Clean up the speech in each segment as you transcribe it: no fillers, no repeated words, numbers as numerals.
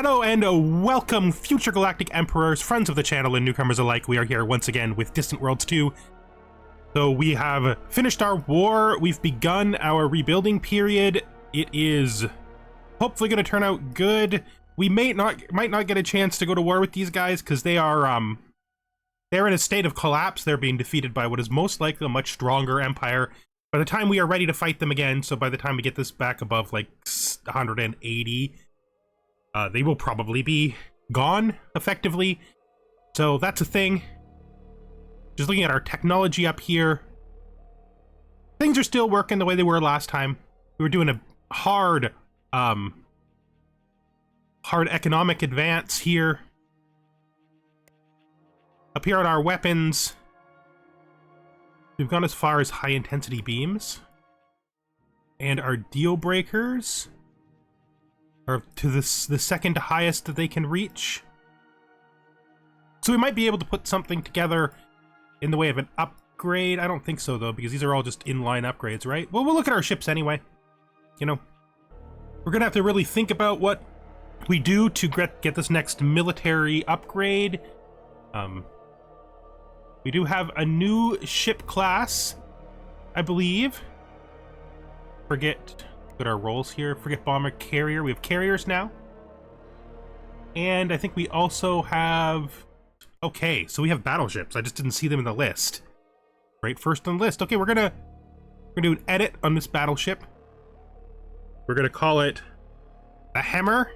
Hello and welcome, future galactic emperors, friends of the channel and newcomers alike. We are here once again with Distant Worlds 2. So we have finished our war, we've begun our rebuilding period. It is hopefully going to turn out good. We might not get a chance to go to war with these guys because they are they're in a state of collapse. They're being defeated by what is most likely a much stronger empire by the time we are ready to fight them again. So by the time we get this back above like 180, they will probably be gone, effectively. So that's a thing. Just looking at our technology up here. Things are still working the way they were last time. We were doing a hard economic advance here. Up here on our weapons, we've gone as far as high-intensity beams. And our deal breakers are to the second highest that they can reach. So we might be able to put something together in the way of an upgrade. I don't think so, though, because these are all just inline upgrades, right? Well, we'll look at our ships anyway. You know, we're gonna have to really think about what we do to get this next military upgrade. We do have a new ship class, I believe. Look at our roles here. Frigate, bomber, carrier. We have carriers now. And I think we also have... Okay, so we have battleships. I just didn't see them in the list. Right, first on the list. Okay, we're gonna do an edit on this battleship. We're gonna call it a Hammer.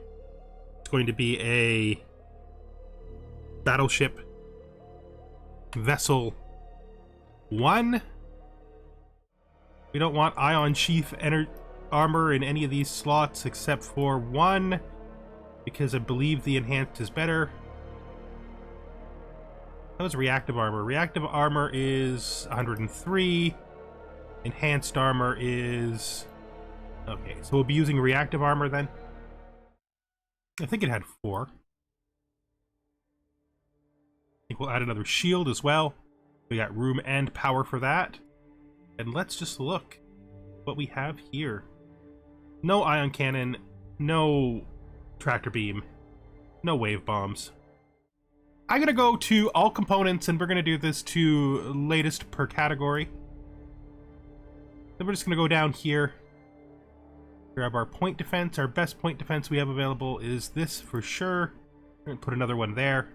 It's going to be a battleship Vessel 1. We don't want ion sheath armor in any of these slots except for 1, because I believe the enhanced is better. That was reactive armor. Reactive armor is 103. Enhanced armor is... Okay, so we'll be using reactive armor then. I think it had 4. I think we'll add another shield as well. We got room and power for that. And let's just look what we have here. No ion cannon, no tractor beam, no wave bombs. I'm gonna go to all components and we're gonna do this to latest per category. Then we're just gonna go down here, grab our point defense. Our best point defense we have available is this for sure. We're gonna put another one there.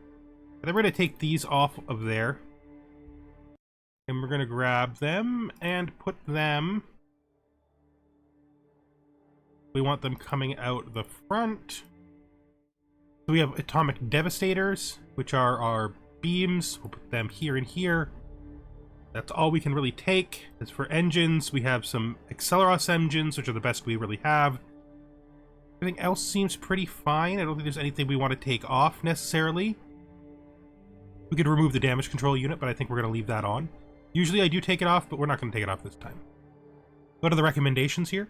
And then we're going to take these off of there. And we're going to grab them and put them... We want them coming out the front. So we have atomic devastators, which are our beams. We'll put them here and here. That's all we can really take. As for engines, we have some Acceleros engines, which are the best we really have. Everything else seems pretty fine. I don't think there's anything we want to take off necessarily. We could remove the damage control unit, but I think we're going to leave that on. Usually I do take it off, but we're not going to take it off this time. What are the recommendations here?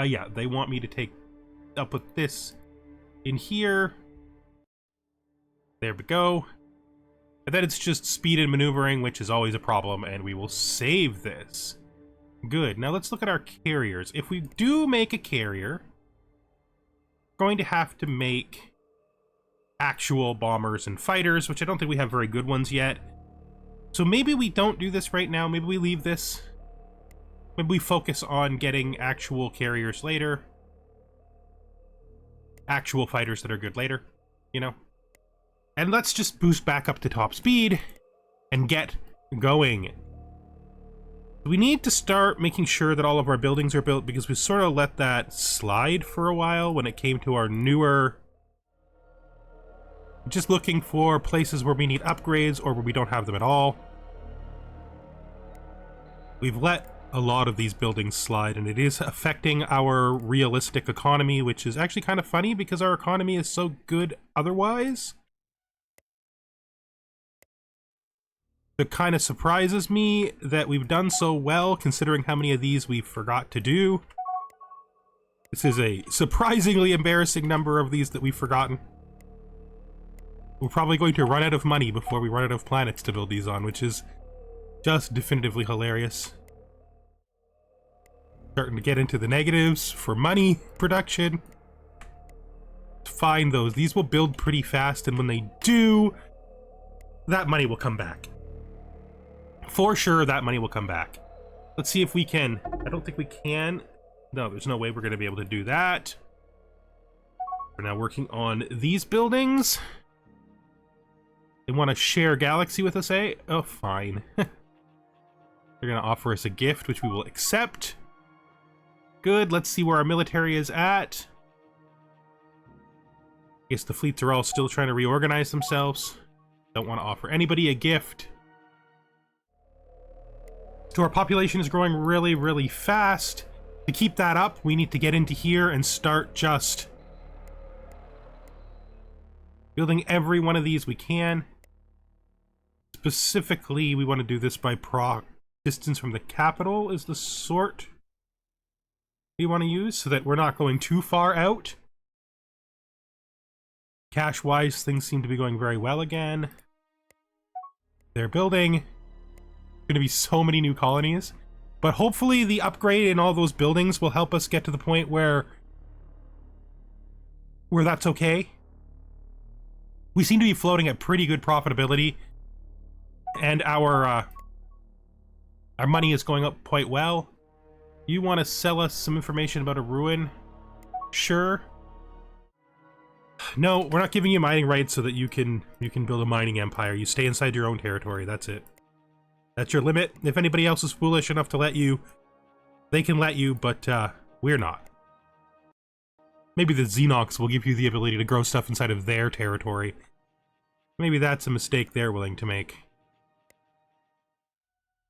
Yeah, they want me to I'll put this in here. There we go. And then it's just speed and maneuvering, which is always a problem, and we will save this. Good. Now let's look at our carriers. If we do make a carrier, we're going to have to make actual bombers and fighters, which I don't think we have very good ones yet. So maybe we don't do this right now. Maybe we leave this. Maybe we focus on getting actual carriers later. Actual fighters that are good later, you know? And let's just boost back up to top speed and get going. We need to start making sure that all of our buildings are built because we sort of let that slide for a while when it came to our newer... Just looking for places where we need upgrades or where we don't have them at all. We've let a lot of these buildings slide, and it is affecting our realistic economy, which is actually kind of funny because our economy is so good otherwise. It kind of surprises me that we've done so well considering how many of these we forgot to do. This is a surprisingly embarrassing number of these that we've forgotten. We're probably going to run out of money before we run out of planets to build these on, which is just definitively hilarious. Starting to get into the negatives for money production. find those. These will build pretty fast, and when they do, that money will come back. For sure, that money will come back. Let's see if we can... I don't think we can. No, there's no way we're going to be able to do that. We're now working on these buildings. They want to share Galaxy with us, eh? Oh, fine. They're going to offer us a gift, which we will accept. Good, let's see where our military is at. I guess the fleets are all still trying to reorganize themselves. Don't want to offer anybody a gift. So our population is growing really, really fast. To keep that up, we need to get into here and start just building every one of these we can. Specifically, we want to do this by proc. Distance from the capital is the sort we want to use, so that we're not going too far out. Cash-wise, things seem to be going very well again. They're building. Going to be so many new colonies. But hopefully the upgrade in all those buildings will help us get to the point where that's okay. We seem to be floating at pretty good profitability. And our money is going up quite well. You want to sell us some information about a ruin? Sure. No, we're not giving you mining rights so that you can build a mining empire. You stay inside your own territory, that's it. That's your limit. If anybody else is foolish enough to let you, they can let you, but we're not. Maybe the Xenox will give you the ability to grow stuff inside of their territory. Maybe that's a mistake they're willing to make.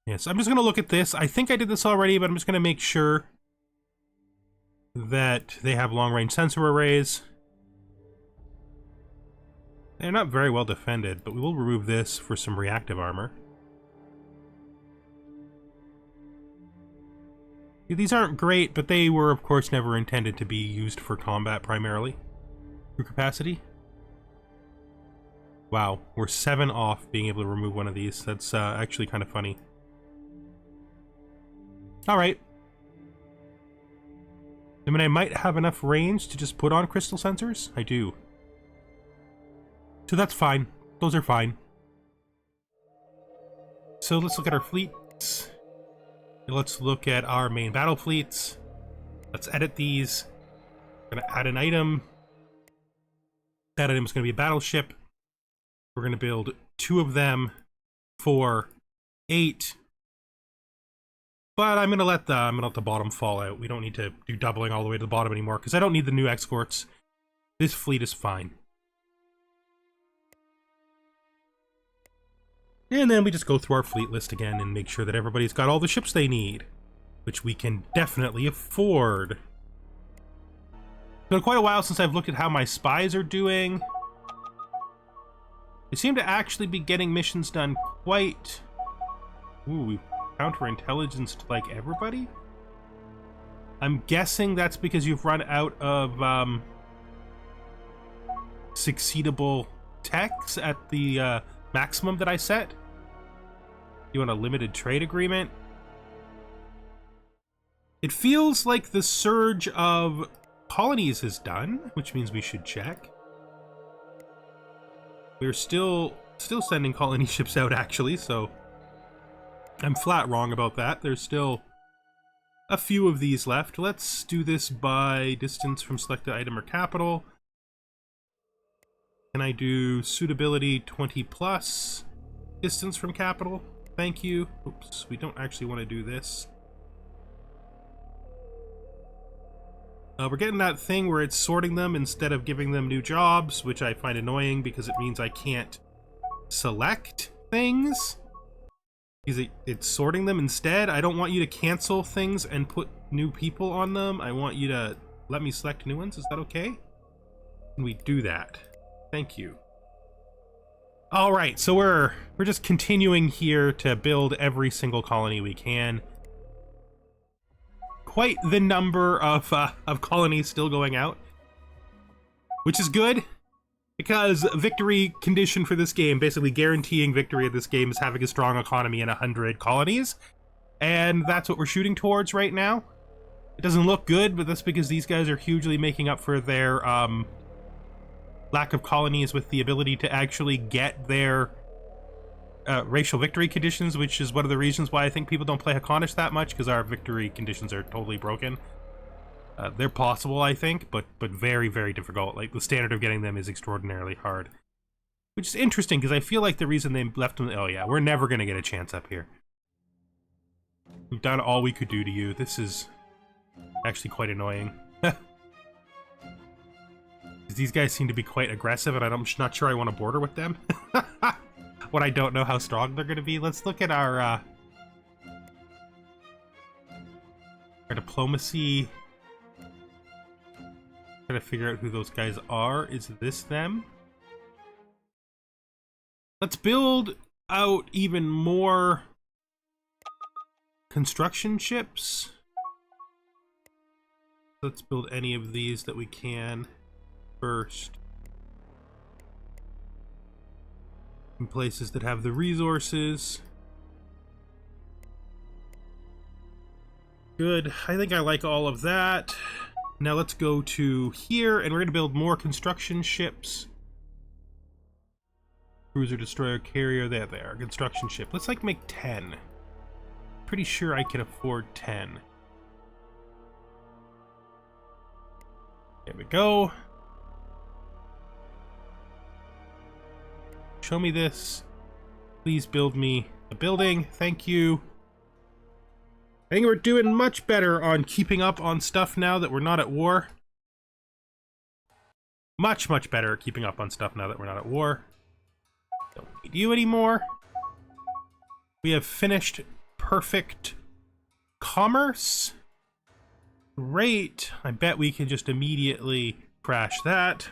Yes, I'm just going to look at this. I think I did this already, but I'm just going to make sure that they have long-range sensor arrays. They're not very well defended, but we will remove this for some reactive armor. These aren't great, but they were, of course, never intended to be used for combat primarily. Crew capacity. Wow, we're 7 off being able to remove one of these. That's actually kind of funny. Alright. I mean, I might have enough range to just put on crystal sensors. I do. So that's fine. Those are fine. So let's look at our fleets. Let's look at our main battle fleets. Let's edit these. We're going to add an item. That item is going to be a battleship. We're going to build 2 of them for 8. But I'm going to let the bottom fall out. We don't need to do doubling all the way to the bottom anymore, because I don't need the new escorts. This fleet is fine. And then we just go through our fleet list again and make sure that everybody's got all the ships they need, which we can definitely afford. It's been quite a while since I've looked at how my spies are doing. They seem to actually be getting missions done quite... Ooh, we counterintelligence to like everybody? I'm guessing that's because you've run out of succeedable techs at the maximum that I set. You want a limited trade agreement? It feels like the surge of colonies is done, which means we should check. We're still sending colony ships out, actually, so I'm flat wrong about that. There's still a few of these left. Let's do this by distance from selected item or capital. Can I do suitability 20 plus? Distance from capital? Thank you. Oops, we don't actually want to do this. We're getting that thing where it's sorting them instead of giving them new jobs, which I find annoying because it means I can't select things. Because it's sorting them instead. I don't want you to cancel things and put new people on them. I want you to let me select new ones. Is that okay? Can we do that? Thank you. All right, so we're just continuing here to build every single colony we can. Quite the number of colonies still going out, which is good because victory condition for this game, basically guaranteeing victory at this game, is having a strong economy and 100 colonies, and that's what we're shooting towards right now. It doesn't look good, but that's because these guys are hugely making up for their lack of colonies with the ability to actually get their racial victory conditions, which is one of the reasons why I think people don't play Haakonish that much, because our victory conditions are totally broken. They're possible, I think, but very, very difficult. Like, the standard of getting them is extraordinarily hard. Which is interesting, because I feel like the reason they left them... Oh yeah, we're never going to get a chance up here. We've done all we could do to you. This is actually quite annoying. These guys seem to be quite aggressive, and I'm just not sure I want to border with them. When I don't know how strong they're going to be. Let's look at our diplomacy. Trying to figure out who those guys are. Is this them? Let's build out even more construction ships. Let's build any of these that we can first. In places that have the resources. Good. I think I like all of that. Now let's go to here, and we're going to build more construction ships. Cruiser, destroyer, carrier, there they are. Construction ship. Let's like make 10. Pretty sure I can afford 10. There we go. Show me this. Please build me a building. Thank you. I think we're doing much better on keeping up on stuff now that we're not at war. Much, much better at keeping up on stuff now that we're not at war. Don't need you anymore. We have finished perfect commerce. Great. I bet we can just immediately crash that.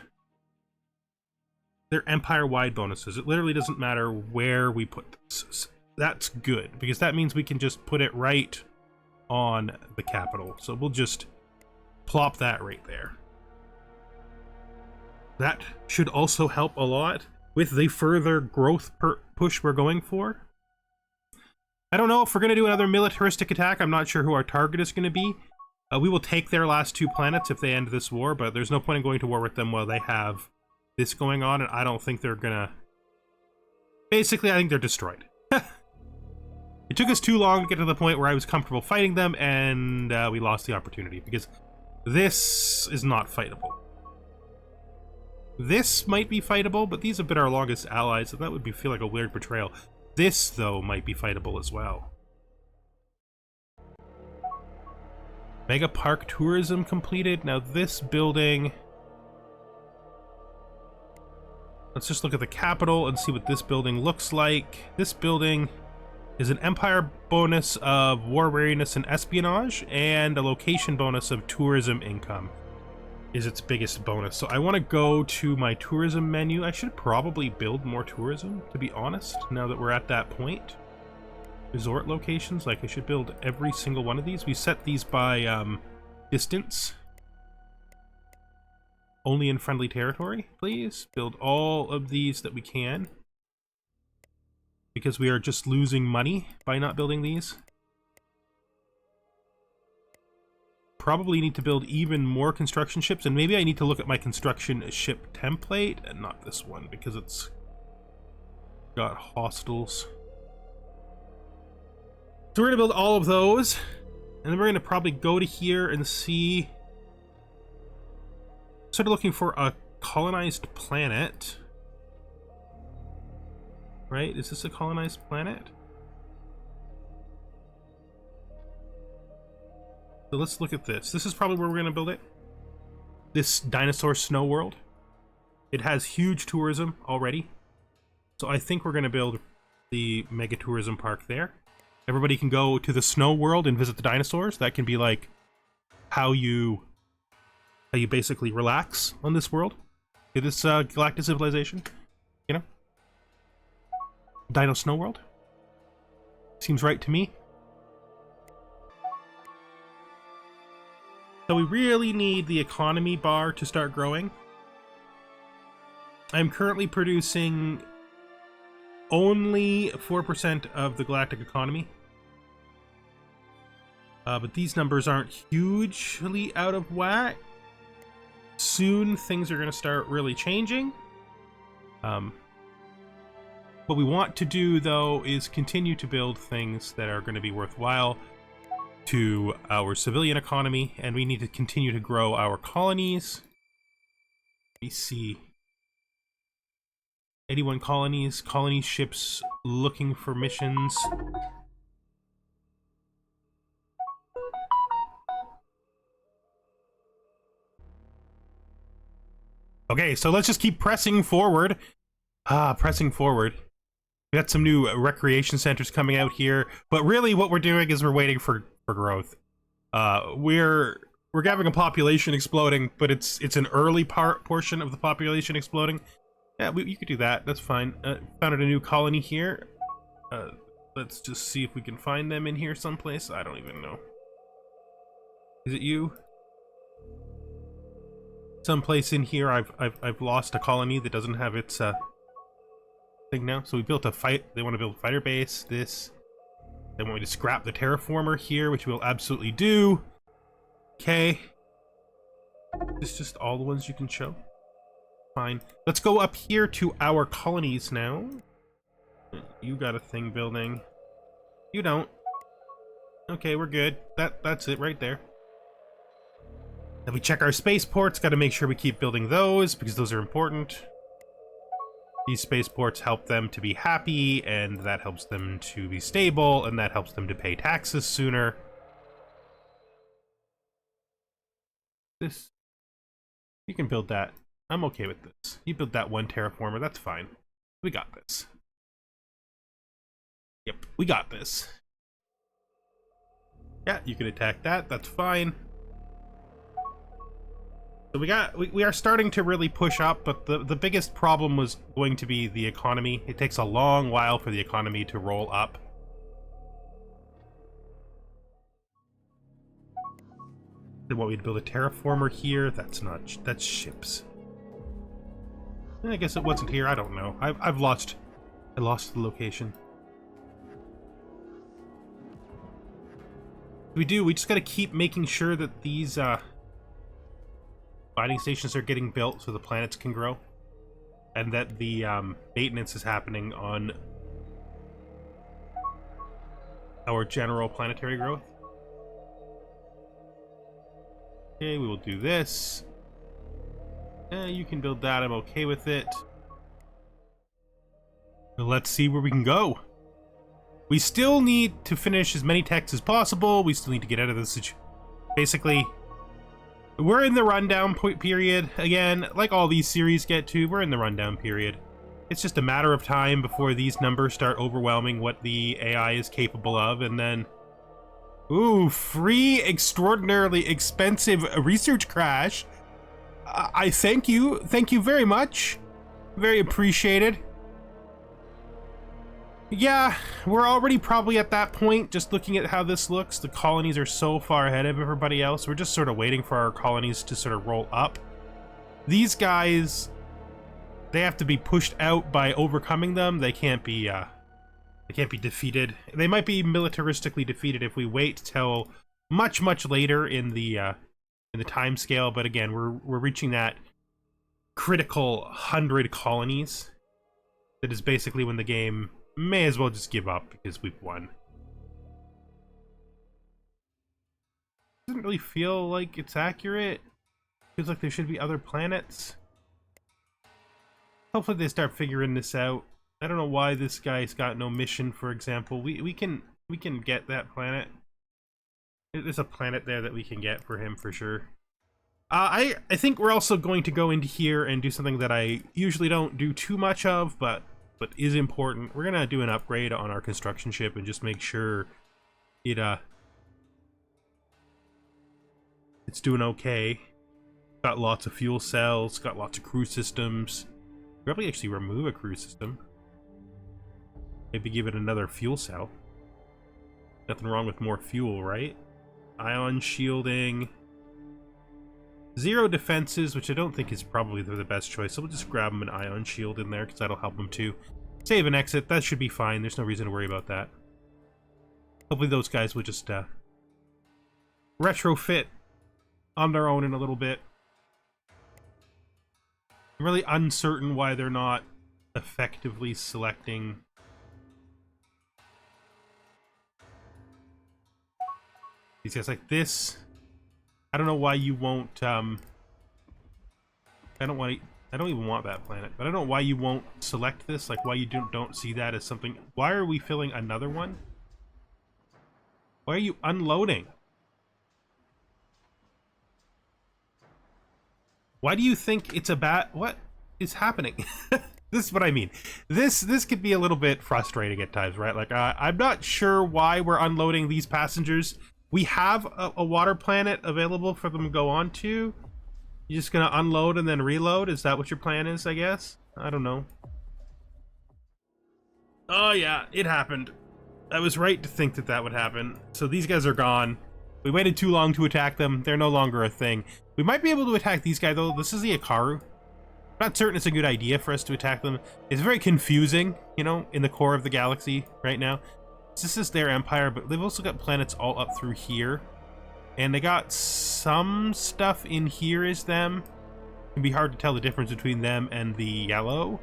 They're empire-wide bonuses. It literally doesn't matter where we put this. That's good, because that means we can just put it right on the capital. So we'll just plop that right there. That should also help a lot with the further growth push we're going for. I don't know if we're going to do another militaristic attack. I'm not sure who our target is going to be. We will take their last 2 planets if they end this war, but there's no point in going to war with them while they have this going on, and I don't think they're gonna... Basically, I think they're destroyed. It took us too long to get to the point where I was comfortable fighting them, and we lost the opportunity, because this is not fightable. This might be fightable, but these have been our longest allies, so that would feel like a weird betrayal. This, though, might be fightable as well. Mega Park Tourism completed. Now this building... Let's just look at the capital and see what this building looks like. This building is an empire bonus of war readiness and espionage, and a location bonus of tourism income is its biggest bonus. So I want to go to my tourism menu. I should probably build more tourism, to be honest, now that we're at that point. Resort locations, like I should build every single one of these. We set these by distance. Only in friendly territory, please. Build all of these that we can. Because we are just losing money by not building these. Probably need to build even more construction ships, and maybe I need to look at my construction ship template, and not this one, because it's got hostels. So we're going to build all of those, and then we're going to probably go to here and see... Started looking for a colonized planet. Right? Is this a colonized planet? So let's look at this. This is probably where we're going to build it. This dinosaur snow world. It has huge tourism already. So I think we're going to build the mega tourism park there. Everybody can go to the snow world and visit the dinosaurs. That can be like how you basically relax on this world, in this galactic civilization, you know? Dino Snow World. Seems right to me. So we really need the economy bar to start growing. I'm currently producing only 4% of the galactic economy. But these numbers aren't hugely out of whack. soon things are going to start really changing. What we want to do, though, is continue to build things that are going to be worthwhile to our civilian economy, and we need to continue to grow our colonies. Let me see. 81 colonies, colony ships looking for missions. Okay, so let's just keep pressing forward. Pressing forward. We got some new recreation centers coming out here, but really what we're doing is we're waiting for growth. We're having a population exploding, but it's an early portion of the population exploding. Yeah, you could do that. That's fine. Founded a new colony here. Let's just see if we can find them in here someplace. I don't even know. Is it you? Someplace in here, I've lost a colony that doesn't have its thing now. So we built a fight. They want to build a fighter base. This. They want me to scrap the terraformer here, which we'll absolutely do. Okay. It's just all the ones you can show. Fine. Let's go up here to our colonies now. You got a thing building. You don't. Okay, we're good. That's it right there. Then we check our spaceports. Got to make sure we keep building those because those are important. These spaceports help them to be happy, and that helps them to be stable, and that helps them to pay taxes sooner. This, you can build that. I'm okay with this. You build that one terraformer, that's fine. We got this. Yep, we got this. Yeah, you can attack that, that's fine. So we are starting to really push up, but the biggest problem was going to be the economy. It takes a long while for the economy to roll up. They want me to build a terraformer here. That's ships. I guess it wasn't here. I don't know. I lost the location. We just gotta keep making sure that these mining stations are getting built so the planets can grow, and that the maintenance is happening on our general planetary growth. Okay, we will do this. You can build that, I'm okay with it. Let's see where we can go. We still need to finish as many techs as possible. We still need to get out of this situation. Basically, we're in the rundown period. Again, like all these series get to, we're in the rundown period. It's just a matter of time before these numbers start overwhelming what the AI is capable of, and then... Ooh, free, extraordinarily expensive research crash. I thank you. Thank you very much. Very appreciated. Yeah, we're already probably at that point, just looking at how this looks. The colonies are so far ahead of everybody else. We're just sort of waiting for our colonies to sort of roll up. These guys, they have to be pushed out by overcoming them. They can't be defeated. They might be militaristically defeated if we wait till much later in the time scale. But again, we're reaching that critical 100 colonies. That is basically when the game may as well just give up because we've won. Doesn't really feel like it's accurate. Feels like there should be other planets. Hopefully they start figuring this out. I don't know why this guy's got no mission, for example. We can get that planet. There's a planet there that we can get for him for sure. I think we're also going to go into here and do something that I usually don't do too much of, but is important. We're gonna do an upgrade on our construction ship and just make sure it's doing okay. Got lots of fuel cells, got lots of crew systems. Probably actually remove a crew system. Maybe give it another fuel cell. Nothing wrong with more fuel, right? Ion shielding. 0 defenses, which I don't think is probably the best choice, so we'll just grab him an ion shield in there, because that'll help him too. Save and exit, that should be fine, there's no reason to worry about that. Hopefully those guys will just retrofit on their own in a little bit. I'm really uncertain why they're not effectively selecting these guys like this. I don't know why you won't, I don't even want that planet, but I don't know why you won't select this, like why you don't see that as something. Why are we filling another one? Why are you unloading? Why do you think it's a bad... What is happening? This is what I mean. This could be a little bit frustrating at times, right? Like, I'm not sure why we're unloading these passengers. We have a water planet available for them to go on to. You're just gonna unload and then reload? Is that what your plan is, I guess? I don't know. Oh yeah, it happened. I was right to think that that would happen. So these guys are gone. We waited too long to attack them. They're no longer a thing. We might be able to attack these guys, though. This is the Akaru. I'm not certain it's a good idea for us to attack them. It's very confusing, you know, in the core of the galaxy right now. This is their empire, but they've also got planets all up through here. And they got some stuff in here is them. It can be hard to tell the difference between them and the yellow.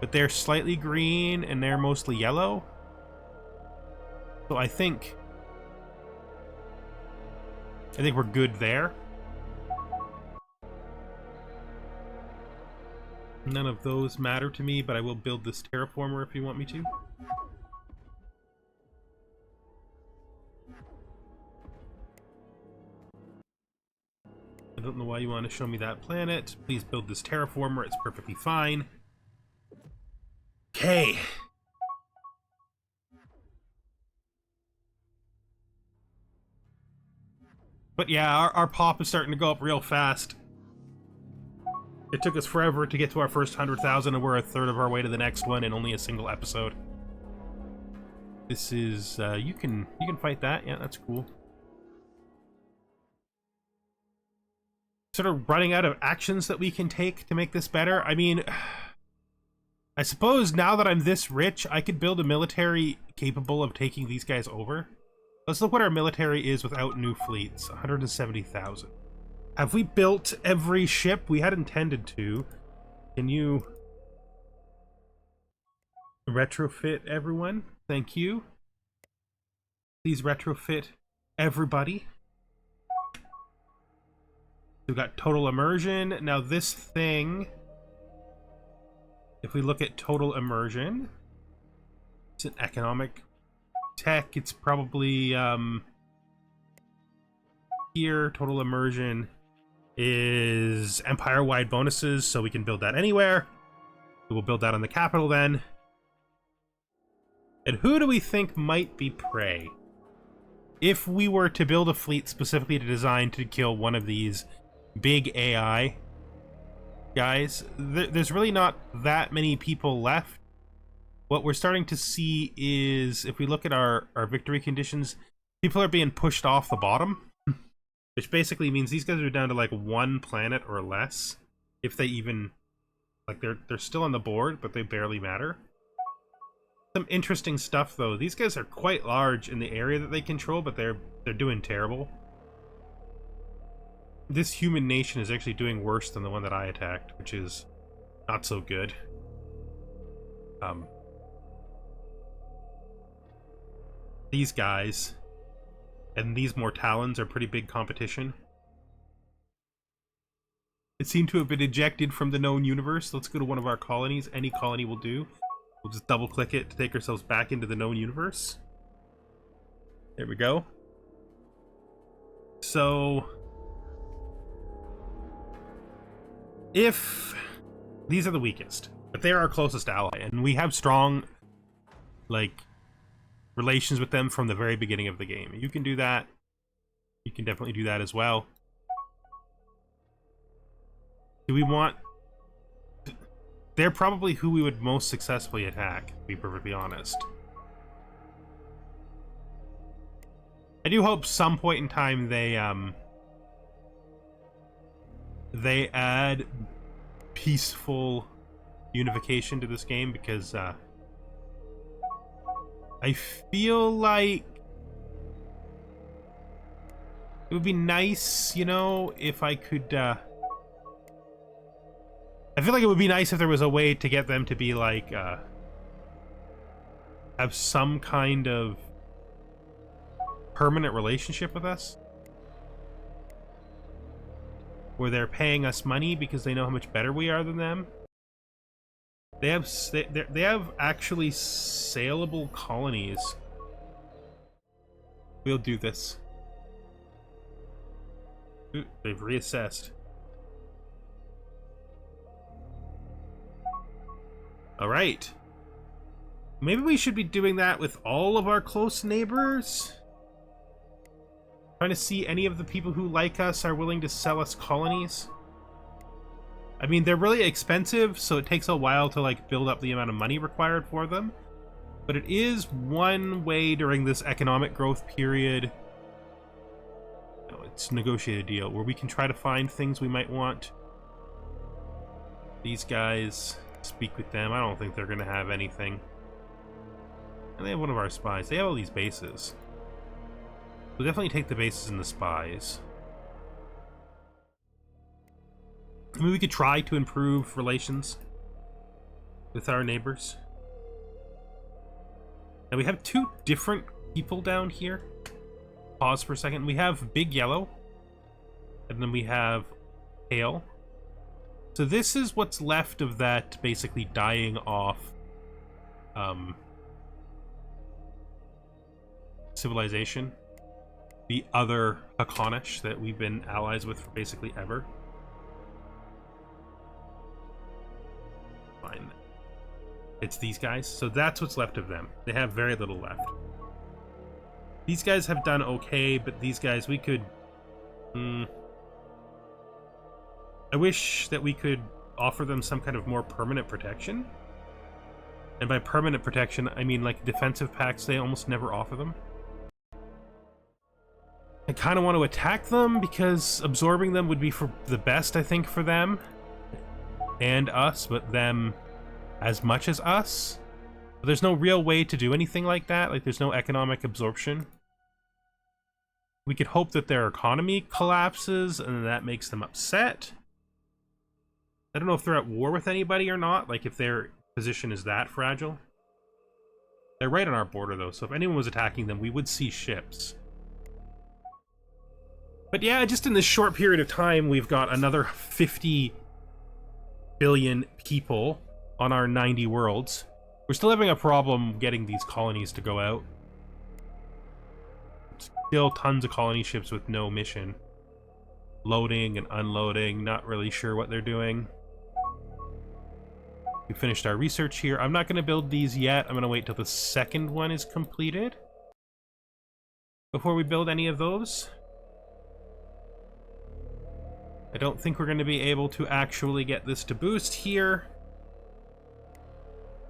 But they're slightly green and they're mostly yellow. So I think we're good there. None of those matter to me, but I will build this terraformer if you want me to. I don't know why you want to show me that planet. Please build this terraformer. It's perfectly fine. Okay. But yeah, our pop is starting to go up real fast. It took us forever to get to our first 100,000, and we're a third of our way to the next one in only a single episode. This is you can fight that. Yeah, that's cool. Sort of running out of actions that we can take to make this better. I mean, I suppose now that I'm this rich, I could build a military capable of taking these guys over. Let's look what our military is without new fleets. 170,000. Have we built every ship? We had intended to. Can you retrofit everyone? Thank you. Please retrofit everybody. We've got total immersion. Now this thing, if we look at total immersion, it's an economic tech. It's probably here. Total immersion is empire-wide bonuses, so we can build that anywhere. We will build that on the capital then. And who do we think might be prey? If we were to build a fleet specifically designed to kill one of these big AI guys, there's really not that many people left. What we're starting to see is, if we look at our victory conditions, people are being pushed off the bottom, which basically means these guys are down to like one planet or less, if they even, like, they're still on the board, but they barely matter. Some interesting stuff though. These guys are quite large in the area that they control, but they're doing terrible. This human nation is actually doing worse than the one that I attacked, which is not so good. These guys and these Mortalans are pretty big competition. It seemed to have been ejected from the known universe. Let's go to one of our colonies. Any colony will do. We'll just double click it to take ourselves back into the known universe. There we go. So if these are the weakest, but they're our closest ally, and we have strong, like, relations with them from the very beginning of the game. You can do that. You can definitely do that as well. Do we want... They're probably who we would most successfully attack, to be perfectly honest. I do hope some point in time they add peaceful unification to this game, because I feel like it would be nice, you know, if I could feel like it would be nice if there was a way to get them to be like, have some kind of permanent relationship with us, where they're paying us money because they know how much better we are than them. They have actually saleable colonies. We'll do this. Ooh, they've reassessed. All right. Maybe we should be doing that with all of our close neighbors. Trying to see any of the people who like us are willing to sell us colonies. I mean, they're really expensive, so it takes a while to like build up the amount of money required for them. But it is one way during this economic growth period. No, it's negotiate a deal where we can try to find things we might want. These guys, speak with them. I don't think they're going to have anything. And they have one of our spies. They have all these bases. We'll definitely take the bases and the spies. I mean, we could try to improve relations with our neighbors. Now we have two different people down here. Pause for a second. We have Big Yellow. And then we have Pale. So this is what's left of that basically dying off civilization. The other Haakonish that we've been allies with for basically ever. Fine. It's these guys. So that's what's left of them. They have very little left. These guys have done okay, but these guys, we could... I wish that we could offer them some kind of more permanent protection. And by permanent protection, I mean like defensive pacts, they almost never offer them. I kind of want to attack them because absorbing them would be for the best, I think, for them. And us, but them as much as us. But there's no real way to do anything like that. Like, there's no economic absorption. We could hope that their economy collapses and that makes them upset. I don't know if they're at war with anybody or not, like if their position is that fragile. They're right on our border though, so if anyone was attacking them, we would see ships. But yeah, just in this short period of time, we've got another 50 billion people on our 90 worlds. We're still having a problem getting these colonies to go out. Still tons of colony ships with no mission. Loading and unloading, not really sure what they're doing. We finished our research here. I'm not going to build these yet. I'm going to wait till the second one is completed before we build any of those. I don't think we're going to be able to actually get this to boost here.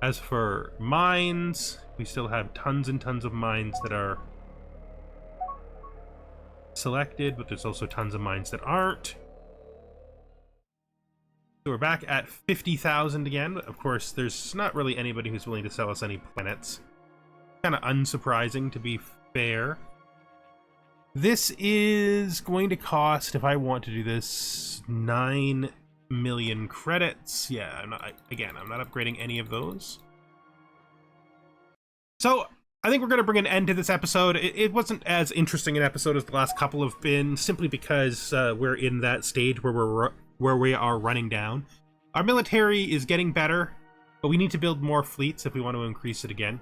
As for mines, we still have tons and tons of mines that are selected, but there's also tons of mines that aren't. So we're back at 50,000 again. Of course, there's not really anybody who's willing to sell us any planets. Kind of unsurprising, to be fair. This is going to cost, if I want to do this, 9 million credits. Yeah, I'm not upgrading any of those. So I think we're going to bring an end to this episode. It wasn't as interesting an episode as the last couple have been, simply because we're in that stage where we are running down. Our military is getting better, but we need to build more fleets if we want to increase it again.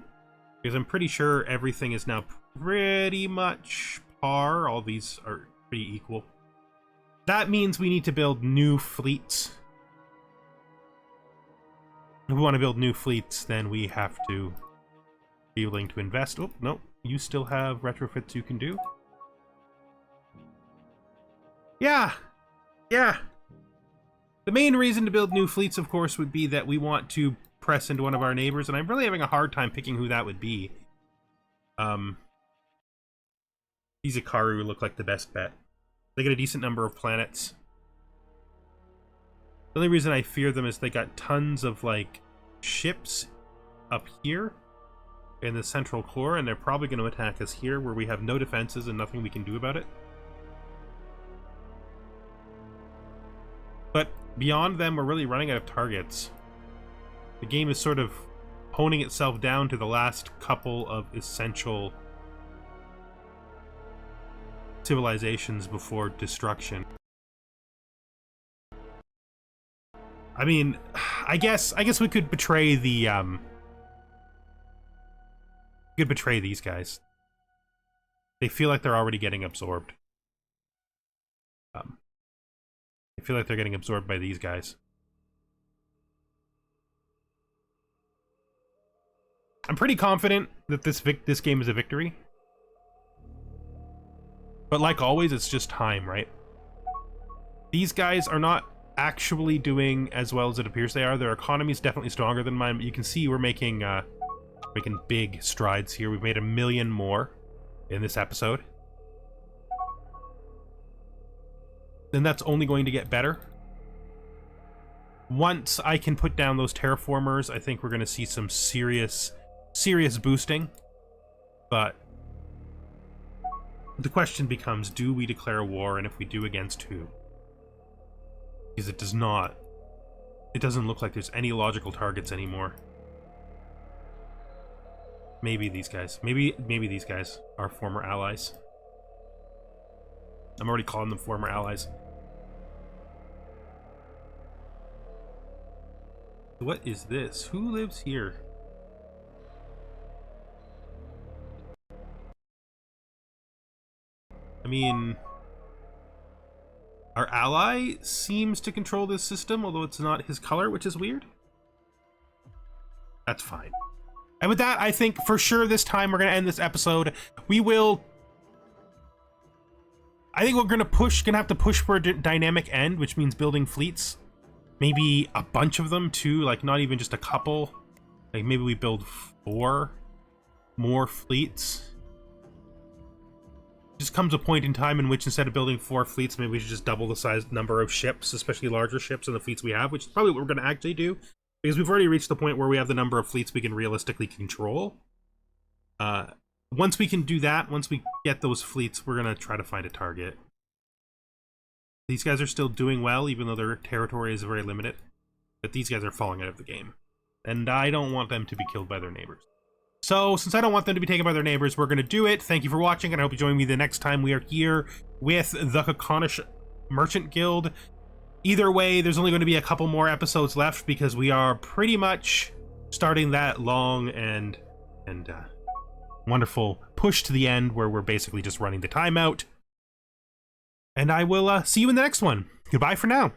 Because I'm pretty sure everything is now pretty much par. All these are pretty equal. That means we need to build new fleets. If we want to build new fleets, then we have to be willing to invest. Oh, no, you still have retrofits you can do. Yeah. The main reason to build new fleets, of course, would be that we want to press into one of our neighbors, and I'm really having a hard time picking who that would be. These Ikaru look like the best bet. They get a decent number of planets. The only reason I fear them is they got tons of, like, ships up here in the central core, and they're probably going to attack us here where we have no defenses and nothing we can do about it. But beyond them, we're really running out of targets. The game is sort of honing itself down to the last couple of essential civilizations before destruction. I mean, I guess we could betray the we could betray these guys. They feel like they're already getting absorbed. I feel like they're getting absorbed by these guys. I'm pretty confident that this game is a victory. But like always, it's just time, right? These guys are not actually doing as well as it appears they are. Their economy is definitely stronger than mine, but you can see we're making big strides here. We've made 1 million more in this episode. Then that's only going to get better. Once I can put down those terraformers, I think we're going to see some serious boosting. But the question becomes, do we declare war, and if we do, against who? Because it doesn't look like there's any logical targets anymore. Maybe these guys. Maybe these guys are former allies. I'm already calling them former allies. What is this? Who lives here? I mean, our ally seems to control this system, although it's not his color, which is weird. That's fine. And with that, I think for sure this time we're going to end this episode. I think we're gonna have to push for a dynamic end, which means building fleets. Maybe a bunch of them too, like not even just a couple. Like maybe we build 4 more fleets. Just comes a point in time in which instead of building 4 fleets, maybe we should just double the number of ships, especially larger ships, and the fleets we have, which is probably what we're gonna actually do. Because we've already reached the point where we have the number of fleets we can realistically control. Once we can do that, once we get those fleets, we're going to try to find a target. These guys are still doing well, even though their territory is very limited. But these guys are falling out of the game. And I don't want them to be killed by their neighbors. So, since I don't want them to be taken by their neighbors, we're going to do it. Thank you for watching, and I hope you join me the next time we are here with the Haakonish Merchant Guild. Either way, there's only going to be a couple more episodes left, because we are pretty much starting that long and wonderful push to the end where we're basically just running the timeout. And I will see you in the next one. Goodbye for now.